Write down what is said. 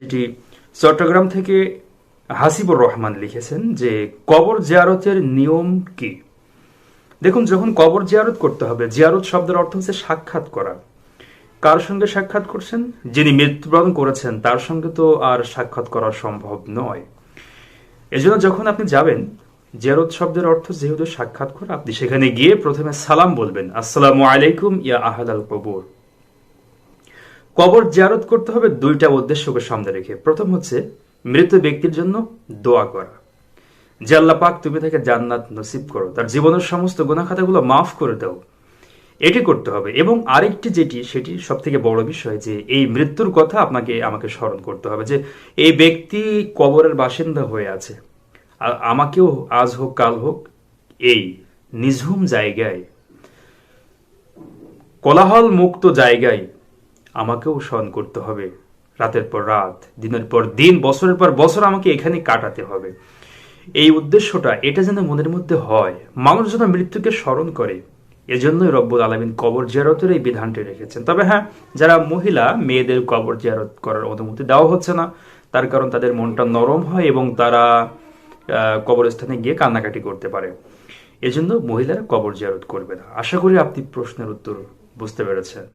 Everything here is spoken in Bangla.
যেটি চট্টগ্রাম থেকে হাসিবুর রহমান লিখেছেন যে কবর জিয়ারতের নিয়ম কি। দেখুন, যখন কবর জিয়ারত করতে হবে, জিয়ারত শব্দের অর্থ হচ্ছে সাক্ষাৎ করা। কার সঙ্গে সাক্ষাৎ করছেন? যিনি মৃত্যুবরণ করেছেন তার সঙ্গে তো আর সাক্ষাৎ করা সম্ভব নয়। এজন্য যখন আপনি যাবেন, জিয়ারত শব্দের অর্থ যেহেতু সাক্ষাৎ করা, আপনি সেখানে গিয়ে প্রথমে সালাম বলবেন, আসসালামু আলাইকুম ইয়া আহলাল কবর। কবর জিয়ারত করতে হবে দুইটা উদ্দেশ্যকে সামনে রেখে। প্রথম হচ্ছে মৃত ব্যক্তির জন্য দোয়া করা, যে আল্লাহ পাক তুমি তাকে জান্নাত নসিব করো, তার জীবনের সমস্ত গুনাহ খাতাগুলো মাফ করে দাও, এটি করতে হবে। এবং আরেকটি যেটি, সেটি সব থেকে বড় বিষয়, যে এই মৃত্যুর কথা আমাকে স্মরণ করতে হবে, যে এই ব্যক্তি কবরের বাসিন্দা হয়ে আছে, আর আমাকেও আজ হোক কাল হোক এই নিঝুম জায়গায়, কোলাহল মুক্ত জায়গায় আমাকেও স্মরণ করতে হবে। রাতের পর রাত, দিনের পর দিন, বছরের পর বছর আমাকে এখানে কাটাতে হবে। এই উদ্দেশ্যটা, এটা যেন মনের মধ্যে হয়, মানুষ যেন মৃত্যুকে স্মরণ করে। এজন্যই রব্বুল আলামিন কবর জিয়ারতের এই বিধানটি রেখেছেন। তবে হ্যাঁ, যারা মহিলা, মেয়েদের কবর জিয়ারত করার অনুমতি দেওয়া হচ্ছে না, তার কারণ তাদের মনটা নরম হয় এবং তারা কবরস্থানে গিয়ে কান্নাকাটি করতে পারে। এজন্য মহিলারা কবর জিয়ারত করবে না। আশা করি আপনি প্রশ্নের উত্তর বুঝতে পেরেছেন।